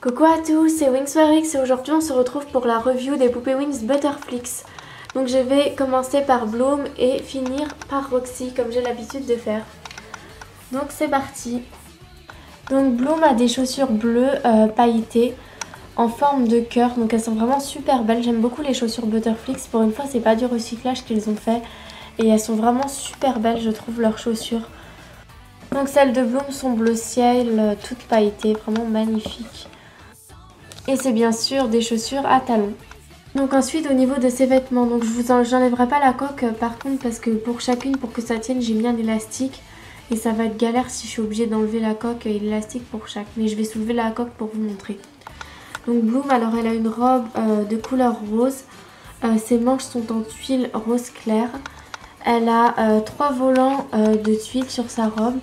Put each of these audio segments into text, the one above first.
Coucou à tous, c'est Wings4X et aujourd'hui on se retrouve pour la review des poupées Wings Butterflix. Donc je vais commencer par Bloom et finir par Roxy comme j'ai l'habitude de faire. Donc c'est parti. Donc Bloom a des chaussures bleues pailletées en forme de cœur, donc elles sont vraiment super belles. J'aime beaucoup les chaussures Butterflix, pour une fois c'est pas du recyclage qu'ils ont fait et elles sont vraiment super belles je trouve leurs chaussures. Donc celles de Bloom sont bleu ciel, toutes pailletées, vraiment magnifiques. Et c'est bien sûr des chaussures à talons. Donc ensuite au niveau de ces vêtements, donc j'enlèverai pas la coque par contre parce que pour chacune, pour que ça tienne, j'ai mis un élastique. Et ça va être galère si je suis obligée d'enlever la coque et l'élastique pour chaque. Mais je vais soulever la coque pour vous montrer. Donc Bloom, alors elle a une robe de couleur rose. Ses manches sont en tuile rose clair. Elle a 3 volants de tuiles sur sa robe.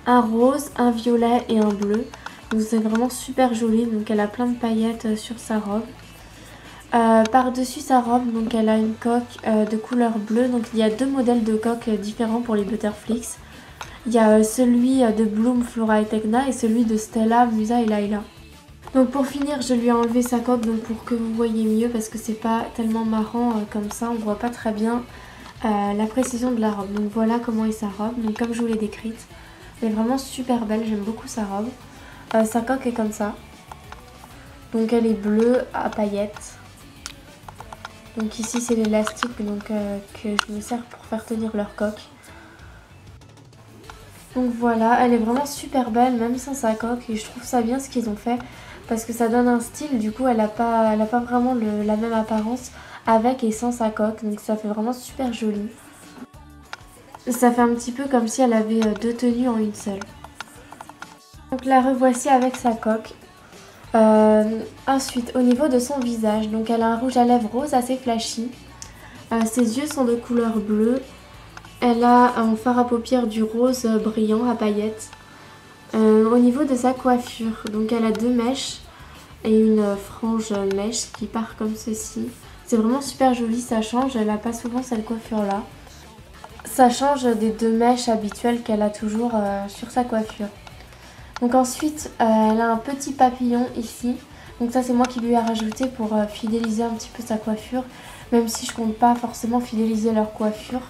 Un rose, un violet et un bleu. Donc c'est vraiment super joli, donc elle a plein de paillettes sur sa robe. Par-dessus sa robe, donc elle a une coque de couleur bleue. Donc il y a deux modèles de coques différents pour les Butterflix. Il y a celui de Bloom, Flora et Tecna et celui de Stella, Musa et Layla. Donc pour finir, je lui ai enlevé sa coque donc pour que vous voyez mieux parce que c'est pas tellement marrant comme ça, on voit pas très bien la précision de la robe. Donc voilà comment est sa robe, donc comme je vous l'ai décrite. Elle est vraiment super belle, j'aime beaucoup sa robe. Sa coque est comme ça. Donc elle est bleue à paillettes. Donc ici c'est l'élastique que je me sers pour faire tenir leur coque. Donc voilà, elle est vraiment super belle même sans sa coque et je trouve ça bien ce qu'ils ont fait parce que ça donne un style. Du coup elle a pas vraiment la même apparence avec et sans sa coque, donc ça fait vraiment super joli. Ça fait un petit peu comme si elle avait deux tenues en une seule. Donc la revoici avec sa coque. Ensuite au niveau de son visage, donc elle a un rouge à lèvres rose assez flashy. Ses yeux sont de couleur bleue. Elle a un fard à paupières du rose brillant à paillettes. Au niveau de sa coiffure, donc elle a deux mèches et une frange mèche qui part comme ceci. C'est vraiment super joli, ça change, elle n'a pas souvent cette coiffure là. Ça change des deux mèches habituelles qu'elle a toujours sur sa coiffure. Donc ensuite, elle a un petit papillon ici. Donc ça c'est moi qui lui ai rajouté pour fidéliser un petit peu sa coiffure. Même si je compte pas forcément fidéliser leur coiffure.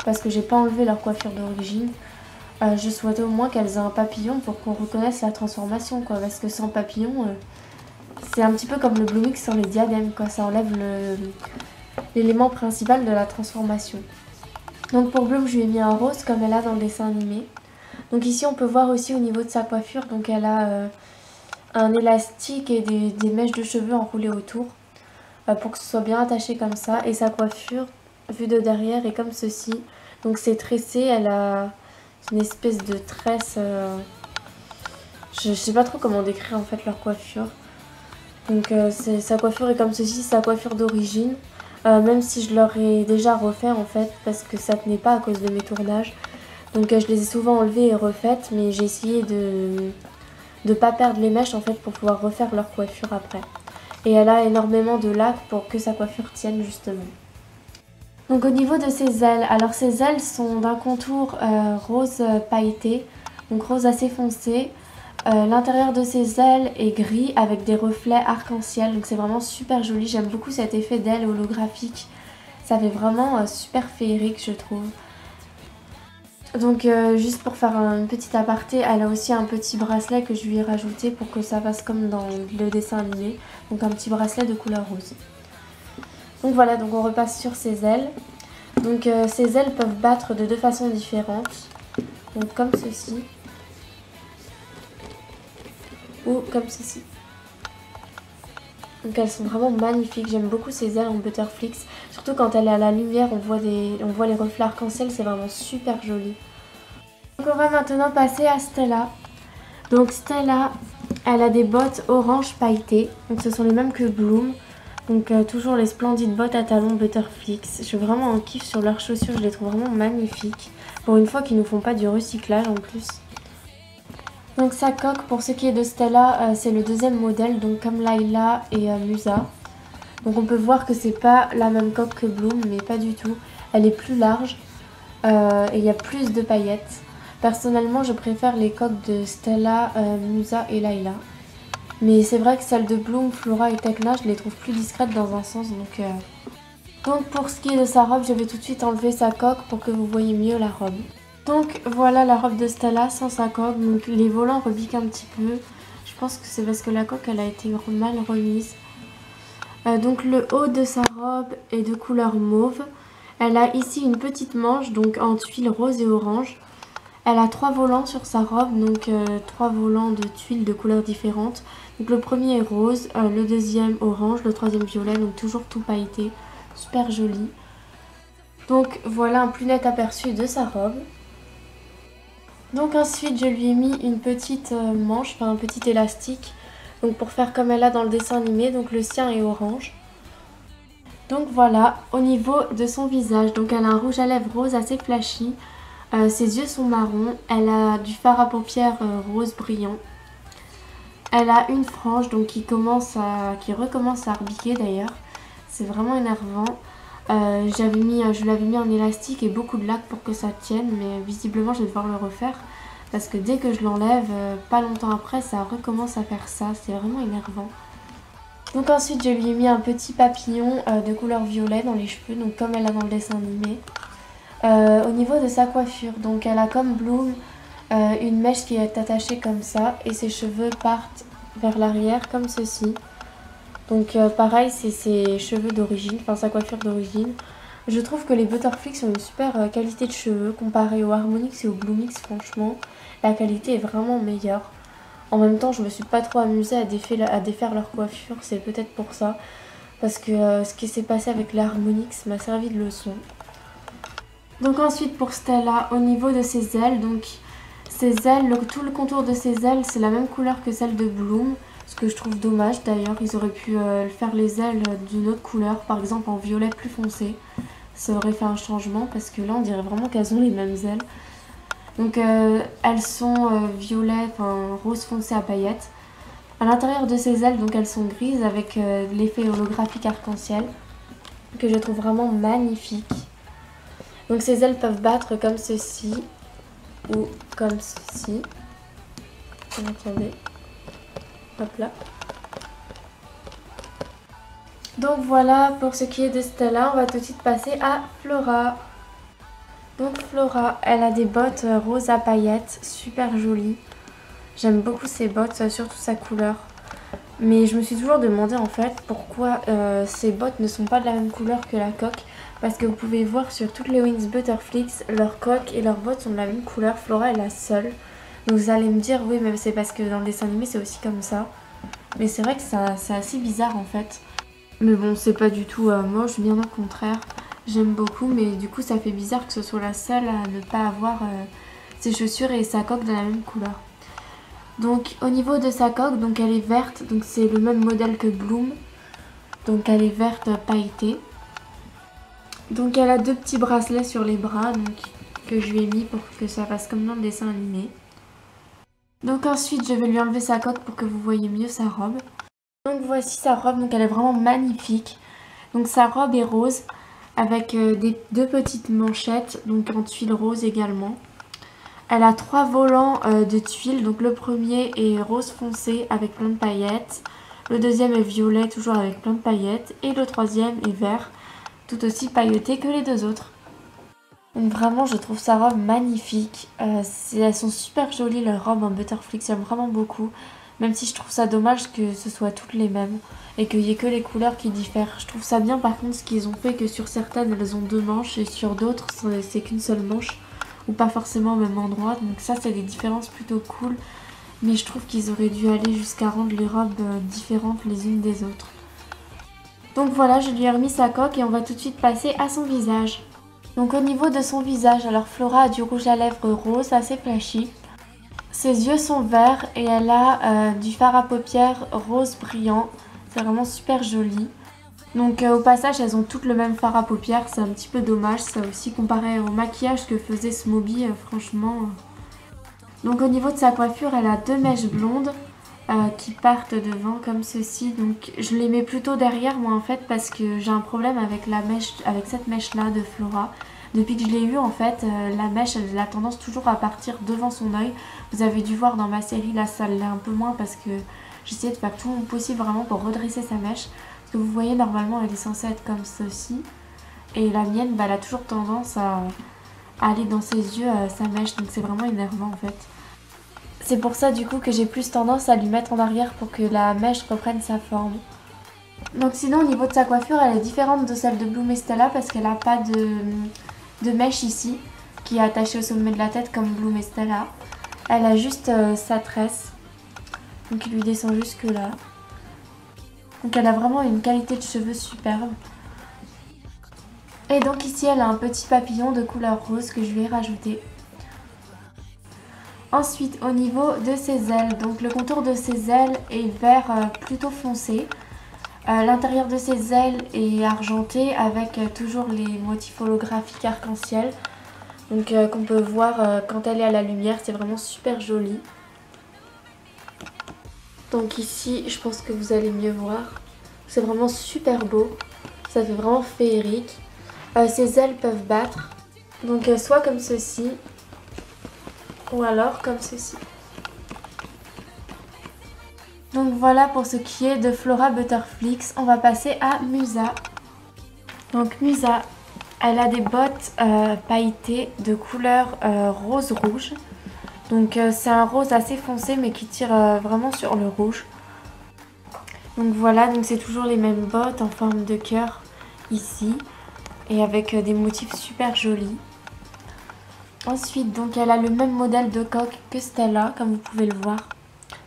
Parce que j'ai pas enlevé leur coiffure d'origine. Je souhaitais au moins qu'elles aient un papillon pour qu'on reconnaisse la transformation quoi. Parce que sans papillon, c'est un petit peu comme le Bloomix sans les diadèmes quoi. Ça enlève l'élément principal de la transformation. Donc pour Bloom je lui ai mis un rose comme elle a dans le dessin animé. Donc ici on peut voir aussi au niveau de sa coiffure, donc elle a un élastique et des mèches de cheveux enroulées autour pour que ce soit bien attaché comme ça. Et sa coiffure, vue de derrière, est comme ceci. Donc c'est tressé, elle a une espèce de tresse, je sais pas trop comment décrire en fait leur coiffure. Donc sa coiffure est comme ceci, c'est sa coiffure d'origine. Même si je leur ai déjà refait en fait parce que ça tenait pas à cause de mes tournages. Donc je les ai souvent enlevées et refaites, mais j'ai essayé de ne pas perdre les mèches en fait pour pouvoir refaire leur coiffure après. Et elle a énormément de lac pour que sa coiffure tienne justement. Donc au niveau de ses ailes, alors ses ailes sont d'un contour rose pailleté, donc rose assez foncé. L'intérieur de ses ailes est gris avec des reflets arc-en-ciel, donc c'est vraiment super joli. J'aime beaucoup cet effet d'aile holographique, ça fait vraiment super féerique je trouve. Donc juste pour faire une petite aparté, elle a aussi un petit bracelet que je lui ai rajouté pour que ça fasse comme dans le dessin animé. Donc un petit bracelet de couleur rose. Donc voilà, donc on repasse sur ses ailes. Donc ses ailes peuvent battre de deux façons différentes. Donc comme ceci. Ou comme ceci. Donc elles sont vraiment magnifiques, j'aime beaucoup ces ailes en Butterflix. Surtout quand elle est à la lumière, on voit les reflets arc-en-ciel, c'est vraiment super joli. Donc on va maintenant passer à Stella. Donc Stella, elle a des bottes orange pailletées. Donc ce sont les mêmes que Bloom. Donc toujours les splendides bottes à talons Butterflix. Je suis vraiment en kiff sur leurs chaussures, je les trouve vraiment magnifiques. Pour une fois qu'ils ne font pas du recyclage en plus. Donc sa coque, pour ce qui est de Stella, c'est le deuxième modèle, donc comme Layla et Musa. Donc on peut voir que c'est pas la même coque que Bloom, mais pas du tout. Elle est plus large et il y a plus de paillettes. Personnellement, je préfère les coques de Stella, Musa et Layla. Mais c'est vrai que celles de Bloom, Flora et Tekna, je les trouve plus discrètes dans un sens. Donc pour ce qui est de sa robe, je vais tout de suite enlever sa coque pour que vous voyez mieux la robe. Donc voilà la robe de Stella sans sa coque. Donc les volants rebiquent un petit peu. Je pense que c'est parce que la coque elle a été mal remise. Donc le haut de sa robe est de couleur mauve. Elle a ici une petite manche donc en tuiles rose et orange. Elle a 3 volants sur sa robe, donc 3 volants de tuiles de couleurs différentes. Donc le premier est rose, le deuxième orange, le troisième violet, donc toujours tout pailleté. Super joli. Donc voilà un plus net aperçu de sa robe. Donc ensuite je lui ai mis une petite manche, enfin un petit élastique. Donc pour faire comme elle a dans le dessin animé, donc le sien est orange. Donc voilà, au niveau de son visage, donc elle a un rouge à lèvres rose assez flashy. Ses yeux sont marrons, elle a du fard à paupières rose brillant. Elle a une frange donc qui recommence à rebiquer d'ailleurs. C'est vraiment énervant. Je l'avais mis en élastique et beaucoup de lac pour que ça tienne, mais visiblement je vais devoir le refaire. Parce que dès que je l'enlève, pas longtemps après, ça recommence à faire ça. C'est vraiment énervant. Donc ensuite, je lui ai mis un petit papillon de couleur violet dans les cheveux, donc comme elle a dans le dessin animé. Au niveau de sa coiffure, donc elle a comme Bloom une mèche qui est attachée comme ça et ses cheveux partent vers l'arrière comme ceci. Donc pareil, c'est ses cheveux d'origine, enfin sa coiffure d'origine. Je trouve que les Butterflix ont une super qualité de cheveux comparé aux Harmonix et aux Bloomix, franchement. La qualité est vraiment meilleure. En même temps, je me suis pas trop amusée à défaire leur coiffure, c'est peut-être pour ça. Parce que ce qui s'est passé avec les Harmonix m'a servi de leçon. Donc ensuite pour Stella, au niveau de ses ailes, donc ses ailes, tout le contour de ses ailes, c'est la même couleur que celle de Bloom. Ce que je trouve dommage d'ailleurs, ils auraient pu faire les ailes d'une autre couleur, par exemple en violet plus foncé. Ça aurait fait un changement parce que là on dirait vraiment qu'elles ont les mêmes ailes. Donc elles sont violet, enfin rose foncé à paillettes. À l'intérieur de ces ailes, donc elles sont grises avec l'effet holographique arc-en-ciel que je trouve vraiment magnifique. Donc ces ailes peuvent battre comme ceci ou comme ceci. Attendez. Hop là. Donc voilà pour ce qui est de Stella. On va tout de suite passer à Flora. Donc Flora, elle a des bottes roses à paillettes, super jolies. J'aime beaucoup ces bottes, surtout sa couleur. Mais je me suis toujours demandé en fait pourquoi ces bottes ne sont pas de la même couleur que la coque. Parce que vous pouvez voir sur toutes les Wings Butterflix, leur coque et leurs bottes sont de la même couleur. Flora est la seule. Donc vous allez me dire, oui, mais c'est parce que dans le dessin animé c'est aussi comme ça. Mais c'est vrai que c'est assez bizarre en fait. Mais bon, c'est pas du tout moche, bien au contraire. J'aime beaucoup, mais du coup ça fait bizarre que ce soit la seule à ne pas avoir ses chaussures et sa coque de la même couleur. Donc au niveau de sa coque, donc elle est verte, donc c'est le même modèle que Bloom. Donc elle est verte pailletée. Donc elle a deux petits bracelets sur les bras donc, que je lui ai mis pour que ça fasse comme dans le dessin animé. Donc ensuite je vais lui enlever sa coque pour que vous voyez mieux sa robe. Donc voici sa robe, donc elle est vraiment magnifique. Donc sa robe est rose avec deux petites manchettes, donc en tuile rose également. Elle a 3 volants de tuiles, donc le premier est rose foncé avec plein de paillettes. Le deuxième est violet, toujours avec plein de paillettes. Et le troisième est vert, tout aussi pailleté que les deux autres. Donc vraiment, je trouve sa robe magnifique. Elles sont super jolies, leurs robes en Butterflix, j'aime vraiment beaucoup. Même si je trouve ça dommage que ce soit toutes les mêmes et qu'il n'y ait que les couleurs qui diffèrent. Je trouve ça bien par contre ce qu'ils ont fait que sur certaines elles ont 2 manches et sur d'autres c'est qu'une seule manche. Ou pas forcément au même endroit. Donc ça c'est des différences plutôt cool. Mais je trouve qu'ils auraient dû aller jusqu'à rendre les robes différentes les unes des autres. Donc voilà, je lui ai remis sa coque et on va tout de suite passer à son visage. Donc au niveau de son visage, alors Flora a du rouge à lèvres rose assez flashy. Ses yeux sont verts et elle a du fard à paupières rose brillant. C'est vraiment super joli. Donc au passage, elles ont toutes le même fard à paupières. C'est un petit peu dommage. Ça aussi comparé au maquillage que faisait Smobie, franchement. Donc au niveau de sa coiffure, elle a 2 mèches blondes qui partent devant comme ceci. Donc je les mets plutôt derrière moi en fait parce que j'ai un problème avec cette mèche là de Flora. Depuis que je l'ai eue en fait, la mèche elle a tendance toujours à partir devant son œil. Vous avez dû voir dans ma série, là ça l'est un peu moins parce que J'ai essayé de faire tout mon possible vraiment pour redresser sa mèche. Parce que vous voyez, normalement elle est censée être comme ceci. Et la mienne, bah, elle a toujours tendance à aller dans ses yeux sa mèche. Donc c'est vraiment énervant en fait. C'est pour ça du coup que j'ai plus tendance à lui mettre en arrière pour que la mèche reprenne sa forme. Donc sinon au niveau de sa coiffure, elle est différente de celle de Bloom et Stella parce qu'elle n'a pas de mèche ici qui est attachée au sommet de la tête comme Bloom et Stella. Elle a juste sa tresse, donc il lui descend jusque là. Donc elle a vraiment une qualité de cheveux superbe. Et donc ici elle a un petit papillon de couleur rose que je vais rajouter. Ensuite au niveau de ses ailes, donc le contour de ses ailes est vert plutôt foncé. L'intérieur de ses ailes est argenté avec toujours les motifs holographiques arc-en-ciel. Donc qu'on peut voir quand elle est à la lumière, c'est vraiment super joli. Donc ici, je pense que vous allez mieux voir. C'est vraiment super beau. Ça fait vraiment féerique. Ses ailes peuvent battre. Donc soit comme ceci, ou alors comme ceci. Donc voilà pour ce qui est de Flora Butterflix. On va passer à Musa. Donc Musa, elle a des bottes pailletées de couleur rose-rouge. Donc c'est un rose assez foncé mais qui tire vraiment sur le rouge. Donc voilà, donc c'est toujours les mêmes bottes en forme de cœur ici. Et avec des motifs super jolis. Ensuite, donc elle a le même modèle de coque que Stella, comme vous pouvez le voir.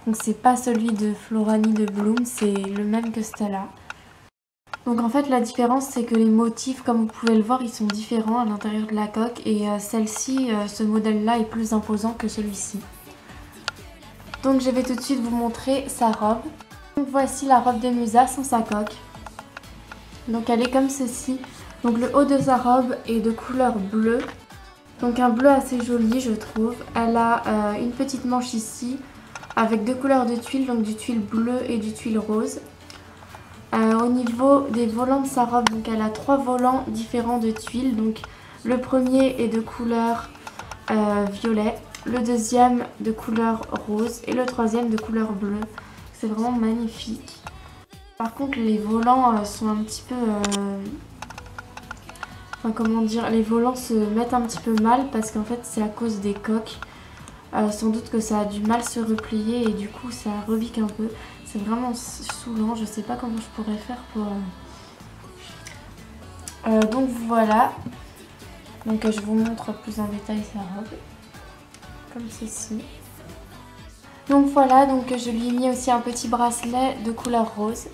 Donc c'est pas celui de Flora ni de Bloom, c'est le même que Stella. Donc en fait la différence c'est que les motifs, comme vous pouvez le voir, ils sont différents à l'intérieur de la coque. Et celle-ci, ce modèle-là est plus imposant que celui-ci. Donc je vais tout de suite vous montrer sa robe. Donc voici la robe de Musa sans sa coque. Donc elle est comme ceci. Donc le haut de sa robe est de couleur bleue. Donc un bleu assez joli je trouve. Elle a une petite manche ici avec deux couleurs de tuile, donc du tuile bleu et du tuile rose. Au niveau des volants de sa robe, donc elle a trois volants différents de tuiles. Donc le premier est de couleur violet, le deuxième de couleur rose et le troisième de couleur bleue. C'est vraiment magnifique. Par contre les volants sont un petit peu... Enfin comment dire, les volants se mettent un petit peu mal parce qu'en fait c'est à cause des coques. Sans doute que ça a du mal se replier et du coup ça rebique un peu. C'est vraiment saoulant, je sais pas comment je pourrais faire pour... donc voilà. Donc je vous montre plus en détail sa robe. Comme ceci. Donc voilà, donc je lui ai mis aussi un petit bracelet de couleur rose.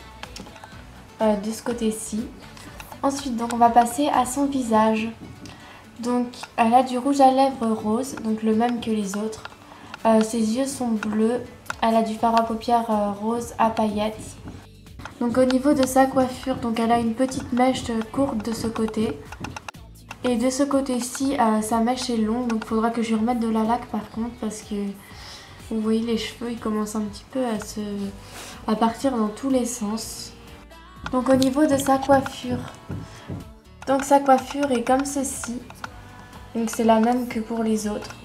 De ce côté-ci. Ensuite, donc on va passer à son visage. Donc elle a du rouge à lèvres rose, donc le même que les autres. Ses yeux sont bleus. Elle a du fard à paupières rose à paillettes. Donc au niveau de sa coiffure, donc elle a une petite mèche courte de ce côté. Et de ce côté-ci, sa mèche est longue, donc il faudra que je lui remette de la laque par contre parce que vous voyez les cheveux, ils commencent un petit peu à partir dans tous les sens. Donc au niveau de sa coiffure, donc sa coiffure est comme ceci, donc c'est la même que pour les autres.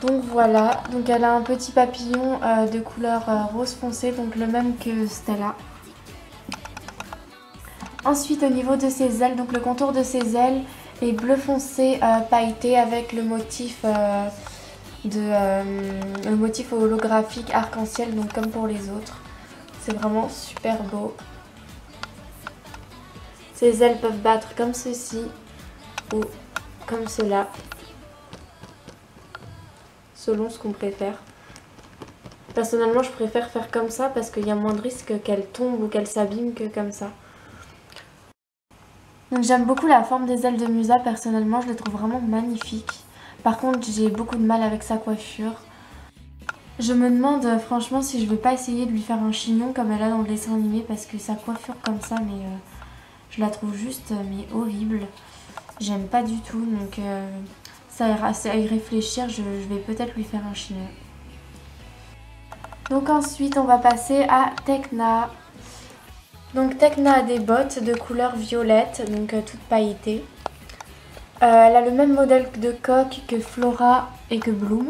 Donc voilà, donc elle a un petit papillon de couleur rose foncé, donc le même que Stella. Ensuite au niveau de ses ailes, donc le contour de ses ailes est bleu foncé pailleté avec le motif, le motif holographique arc-en-ciel, donc comme pour les autres. C'est vraiment super beau. Ses ailes peuvent battre comme ceci ou comme cela, selon ce qu'on préfère. Personnellement, je préfère faire comme ça parce qu'il y a moins de risque qu'elle tombe ou qu'elle s'abîme que comme ça. Donc j'aime beaucoup la forme des ailes de Musa, personnellement, je les trouve vraiment magnifiques. Par contre, j'ai beaucoup de mal avec sa coiffure. Je me demande franchement si je vais pas essayer de lui faire un chignon comme elle a dans le dessin animé parce que sa coiffure comme ça, mais je la trouve juste mais horrible. J'aime pas du tout, donc ça à y réfléchir, je vais peut-être lui faire un chignon. Donc ensuite on va passer à Tecna. Donc Tecna a des bottes de couleur violette, donc toutes pailletées. Elle a le même modèle de coque que Flora et que Bloom.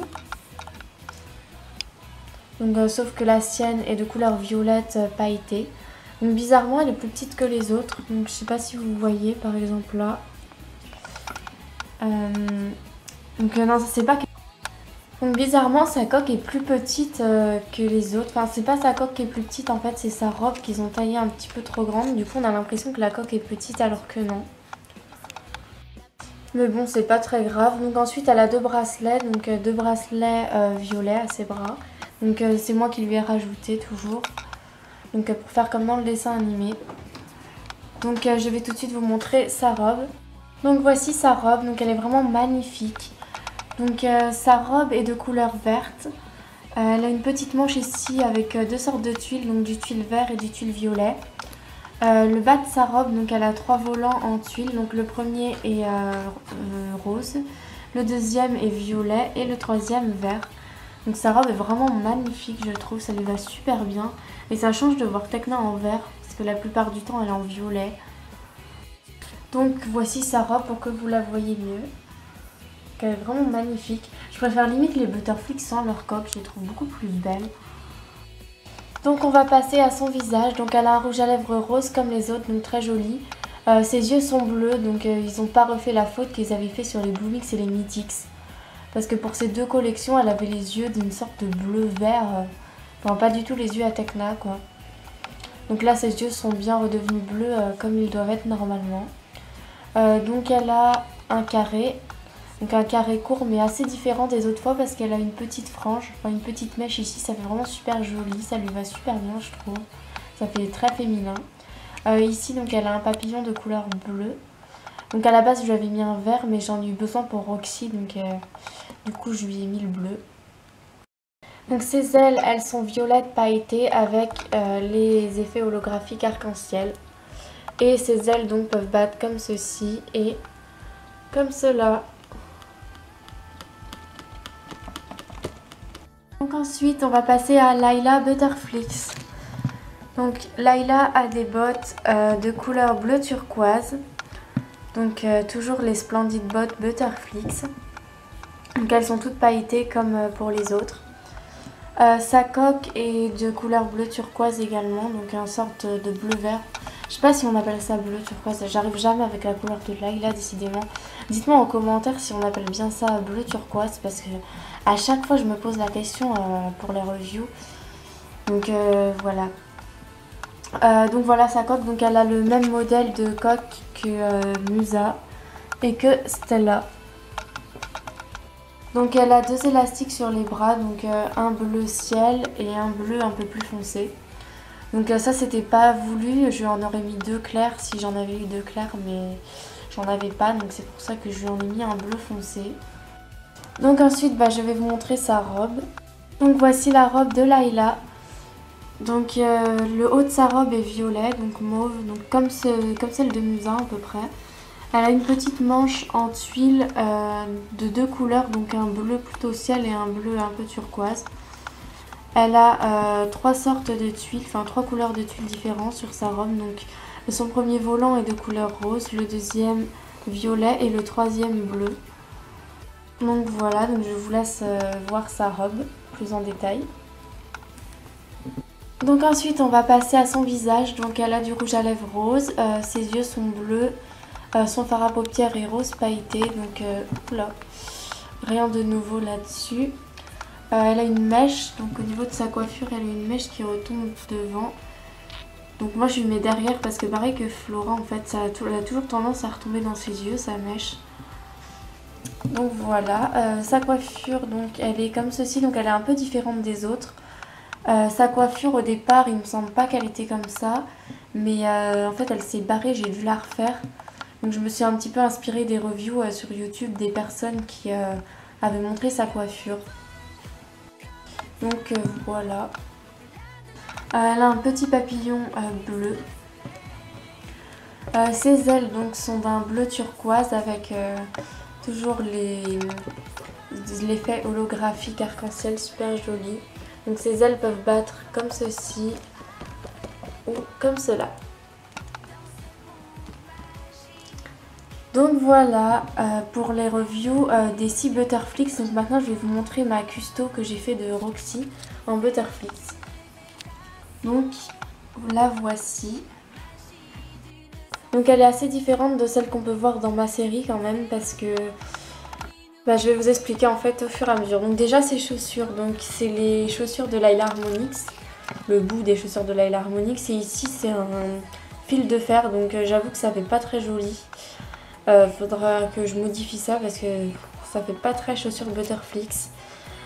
Donc, sauf que la sienne est de couleur violette pailletée. Donc bizarrement elle est plus petite que les autres. Donc je sais pas si vous voyez par exemple là. Non, ça c'est pas que... Donc bizarrement sa coque est plus petite que les autres. Enfin c'est pas sa coque qui est plus petite en fait, c'est sa robe qu'ils ont taillée un petit peu trop grande. Du coup on a l'impression que la coque est petite alors que non. Mais bon c'est pas très grave. Donc ensuite elle a deux bracelets. Donc deux bracelets violets à ses bras. Donc c'est moi qui lui ai rajouté toujours. Donc pour faire comme dans le dessin animé. Donc je vais tout de suite vous montrer sa robe. Donc voici sa robe, donc elle est vraiment magnifique. Donc sa robe est de couleur verte. Elle a une petite manche ici avec deux sortes de tuiles, donc du tuile vert et du tuile violet. Le bas de sa robe, donc elle a trois volants en tuiles. Donc le premier est rose, le deuxième est violet et le troisième vert. Donc sa robe est vraiment magnifique, je trouve, ça lui va super bien. Et ça change de voir Tecna en vert, parce que la plupart du temps elle est en violet. Donc voici sa robe pour que vous la voyez mieux. Elle est vraiment magnifique. Je préfère limite les Butterflies sans leur coque, je les trouve beaucoup plus belles. Donc on va passer à son visage. Donc elle a un rouge à lèvres rose comme les autres, donc très joli. Ses yeux sont bleus, donc ils n'ont pas refait la faute qu'ils avaient fait sur les Blue Mix et les Mythics. Parce que pour ces deux collections, elle avait les yeux d'une sorte de bleu-vert. Enfin, pas du tout les yeux à Tecna, quoi. Donc là, ses yeux sont bien redevenus bleus comme ils doivent être normalement. Donc elle a un carré. Donc un carré court mais assez différent des autres fois parce qu'elle a une petite frange, enfin une petite mèche ici. Ça fait vraiment super joli, ça lui va super bien je trouve. Ça fait très féminin. Ici donc elle a un papillon de couleur bleue. Donc à la base je lui avais mis un vert mais j'en ai eu besoin pour Roxy donc du coup je lui ai mis le bleu. Donc ses ailes elles sont violettes pailletées avec les effets holographiques arc-en-ciel. Et ses ailes donc peuvent battre comme ceci et comme cela. Donc ensuite on va passer à Layla Butterflies. Donc Layla a des bottes de couleur bleu turquoise. Donc toujours les splendides bottes Butterflies. Donc elles sont toutes pailletées comme pour les autres. Sa coque est de couleur bleu turquoise également, donc une sorte de bleu vert. Je sais pas si on appelle ça bleu turquoise, j'arrive jamais avec la couleur de Layla décidément. Dites-moi en commentaire si on appelle bien ça bleu turquoise parce que à chaque fois je me pose la question pour les reviews. Donc voilà. Donc voilà sa coque, donc elle a le même modèle de coque que Musa et que Stella. Donc elle a deux élastiques sur les bras, donc un bleu ciel et un bleu un peu plus foncé. Donc ça c'était pas voulu, je lui en aurais mis deux clairs si j'en avais eu deux clairs mais j'en avais pas donc c'est pour ça que je lui en ai mis un bleu foncé. Donc ensuite je vais vous montrer sa robe. Donc voici la robe de Layla. Donc le haut de sa robe est violet, donc mauve, donc comme celle de Musa à peu près. Elle a une petite manche en tuile de deux couleurs, donc un bleu plutôt ciel et un bleu un peu turquoise. Elle a trois sortes de tuiles, enfin trois couleurs de tuiles différentes sur sa robe. Donc son premier volant est de couleur rose, le deuxième violet et le troisième bleu. Donc voilà, donc je vous laisse voir sa robe plus en détail. Donc ensuite on va passer à son visage. Donc elle a du rouge à lèvres rose, ses yeux sont bleus. Son fard à paupières est rose pailleté, donc oula, rien de nouveau là-dessus. Elle a une mèche, donc au niveau de sa coiffure, elle a une mèche qui retombe devant. Donc moi je lui mets derrière parce que pareil que Flora, en fait, elle a toujours tendance à retomber dans ses yeux, sa mèche. Donc voilà, sa coiffure, donc elle est comme ceci, donc elle est un peu différente des autres. Sa coiffure au départ, il me semble pas qu'elle était comme ça, mais en fait elle s'est barrée, j'ai dû la refaire. Donc je me suis un petit peu inspirée des reviews sur YouTube des personnes qui avaient montré sa coiffure. Donc voilà. Elle a un petit papillon bleu. Ses ailes donc sont d'un bleu turquoise avec toujours l'effet holographique arc-en-ciel super joli. Donc ses ailes peuvent battre comme ceci ou comme cela. Donc voilà pour les reviews des 6 Butterflix. Donc maintenant je vais vous montrer ma custo que j'ai fait de Roxy en Butterflix. Donc la voici. Donc elle est assez différente de celle qu'on peut voir dans ma série quand même parce que je vais vous expliquer en fait au fur et à mesure. Donc déjà ces chaussures, donc c'est les chaussures de Laila Harmonix, le bout des chaussures de Laila Harmonix, et ici c'est un fil de fer, donc j'avoue que ça fait pas très joli. Faudra que je modifie ça parce que ça fait pas très chaussure Butterflix.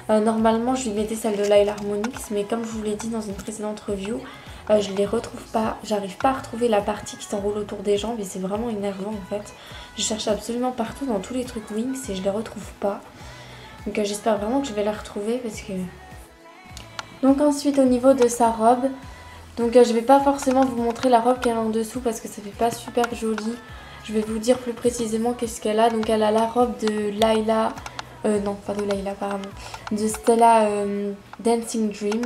Normalement je lui mettais celle de Laila Harmonix, mais comme je vous l'ai dit dans une précédente review, je les retrouve pas, j'arrive pas à retrouver la partie qui s'enroule autour des jambes et c'est vraiment énervant en fait. Je cherche absolument partout dans tous les trucs Wings et je les retrouve pas. Donc j'espère vraiment que je vais la retrouver parce que... Donc ensuite au niveau de sa robe, donc je vais pas forcément vous montrer la robe qu'elle a en dessous parce que ça fait pas super joli. Je vais vous dire plus précisément qu'est-ce qu'elle a. Donc elle a la robe de Laila, non pas de Laila pardon, de Stella Dancing Dream.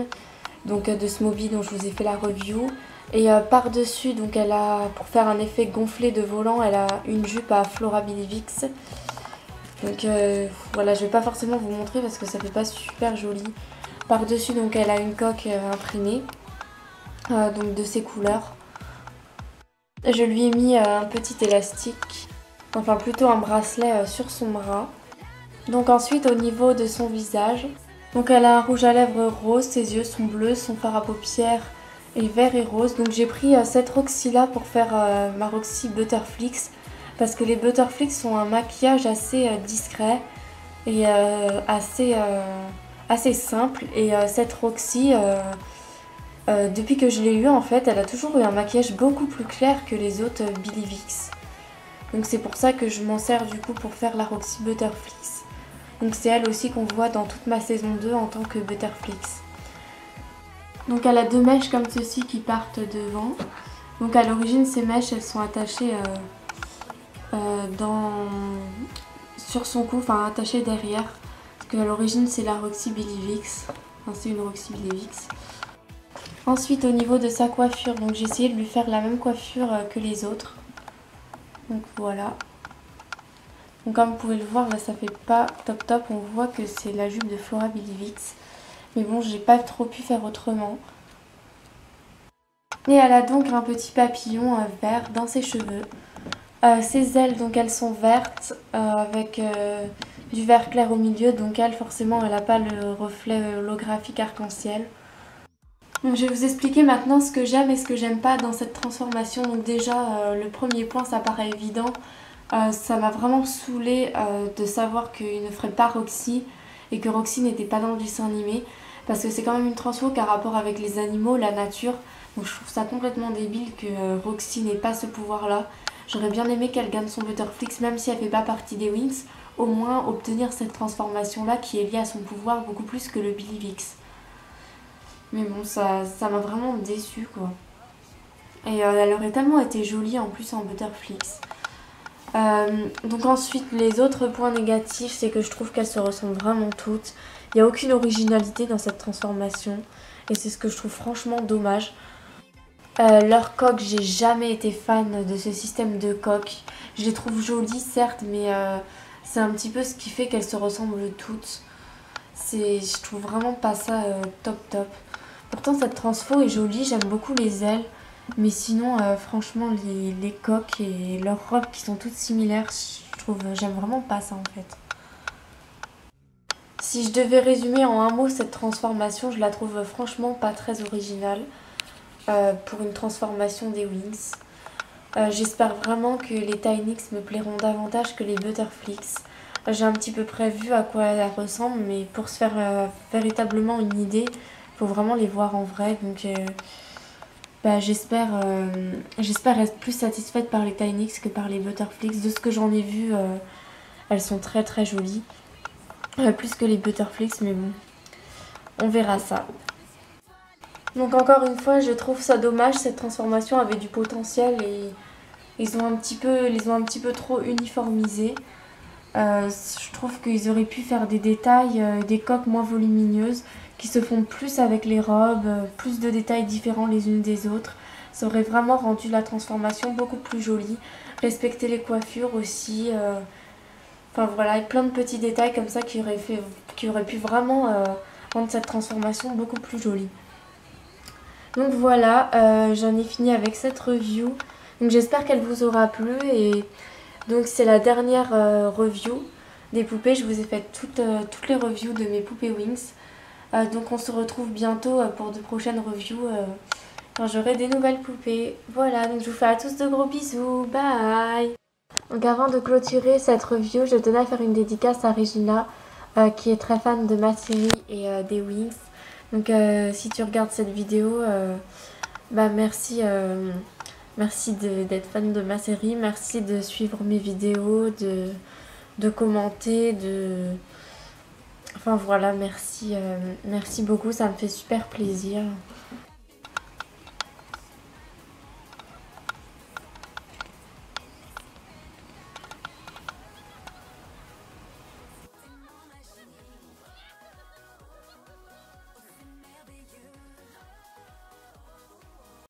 Donc de Smobie dont je vous ai fait la review. Et par-dessus, donc elle a, pour faire un effet gonflé de volant, elle a une jupe à Flora Bilivix. Donc voilà, je vais pas forcément vous montrer parce que ça fait pas super joli. Par-dessus, donc elle a une coque imprimée, donc de ses couleurs. Je lui ai mis un petit élastique, enfin plutôt un bracelet sur son bras. Donc ensuite au niveau de son visage, donc elle a un rouge à lèvres rose, ses yeux sont bleus, son fard à paupières est vert et rose. Donc j'ai pris cette Roxy là pour faire ma Roxy Butterflix parce que les Butterflix sont un maquillage assez discret et assez simple. Et cette Roxy, depuis que je l'ai eue en fait, elle a toujours eu un maquillage beaucoup plus clair que les autres Bilivix. Donc c'est pour ça que je m'en sers du coup pour faire la Roxy Butterflix. Donc c'est elle aussi qu'on voit dans toute ma saison 2 en tant que Butterflix. Donc elle a 2 mèches comme ceci qui partent devant. Donc à l'origine ces mèches elles sont attachées sur son cou, enfin attachées derrière. Parce qu'à l'origine c'est la Roxy Bilivix. Enfin c'est une Roxy Bilivix. Ensuite au niveau de sa coiffure, donc j'ai essayé de lui faire la même coiffure que les autres. Donc voilà. Donc comme vous pouvez le voir, là ça fait pas top top, on voit que c'est la jupe de Flora Bilivix. Mais bon, j'ai pas trop pu faire autrement. Et elle a donc un petit papillon vert dans ses cheveux. Ses ailes, donc elles sont vertes avec du vert clair au milieu. Donc elle, forcément, elle n'a pas le reflet holographique arc-en-ciel. Donc je vais vous expliquer maintenant ce que j'aime et ce que j'aime pas dans cette transformation. Donc déjà, le premier point, ça paraît évident. Ça m'a vraiment saoulée de savoir qu'il ne ferait pas Roxy et que Roxy n'était pas dans le dessin animé. Parce que c'est quand même une transfo qui a rapport avec les animaux, la nature. Donc je trouve ça complètement débile que Roxy n'ait pas ce pouvoir-là. J'aurais bien aimé qu'elle gagne son Butterflix, même si elle fait pas partie des Wings. Au moins obtenir cette transformation-là qui est liée à son pouvoir beaucoup plus que le Bilivix. Mais bon, ça m'a vraiment déçue quoi. Et elle aurait tellement été jolie en plus en Butterflix. Donc ensuite, les autres points négatifs, c'est que je trouve qu'elles se ressemblent vraiment toutes. Il n'y a aucune originalité dans cette transformation et c'est ce que je trouve franchement dommage. Leurs coques, j'ai jamais été fan de ce système de coques. Je les trouve jolies certes, mais c'est un petit peu ce qui fait qu'elles se ressemblent toutes. Je trouve vraiment pas ça top top. Pourtant cette transfo est jolie, j'aime beaucoup les ailes. Mais sinon, franchement, les coques et leurs robes qui sont toutes similaires, j'aime vraiment pas ça en fait. Si je devais résumer en un mot cette transformation, je la trouve franchement pas très originale pour une transformation des Wings. J'espère vraiment que les Tinix me plairont davantage que les Butterflix. J'ai un petit peu prévu à quoi elles ressemblent, mais pour se faire véritablement une idée, il faut vraiment les voir en vrai. Donc j'espère être plus satisfaite par les Tinix que par les Butterflix. De ce que j'en ai vu, elles sont très très jolies. Plus que les Butterflix, mais bon, on verra ça. Donc encore une fois, je trouve ça dommage, cette transformation avait du potentiel et ils les ont un petit peu trop uniformisés. Je trouve qu'ils auraient pu faire des détails, des coques moins volumineuses, qui se font plus avec les robes, plus de détails différents les unes des autres. Ça aurait vraiment rendu la transformation beaucoup plus jolie. respecter les coiffures aussi. Enfin voilà, plein de petits détails comme ça qui auraient pu vraiment rendre cette transformation beaucoup plus jolie. Donc voilà, j'en ai fini avec cette review. Donc j'espère qu'elle vous aura plu et donc c'est la dernière review des poupées. Je vous ai fait toutes les reviews de mes poupées Winx. Donc on se retrouve bientôt pour de prochaines reviews quand j'aurai des nouvelles poupées. Voilà, donc je vous fais à tous de gros bisous. Bye. Donc avant de clôturer cette review, je tenais à faire une dédicace à Regina qui est très fan de ma série et des Winx. Donc si tu regardes cette vidéo, bah merci, merci d'être fan de ma série, merci de suivre mes vidéos, de commenter, enfin voilà, merci, merci beaucoup, ça me fait super plaisir.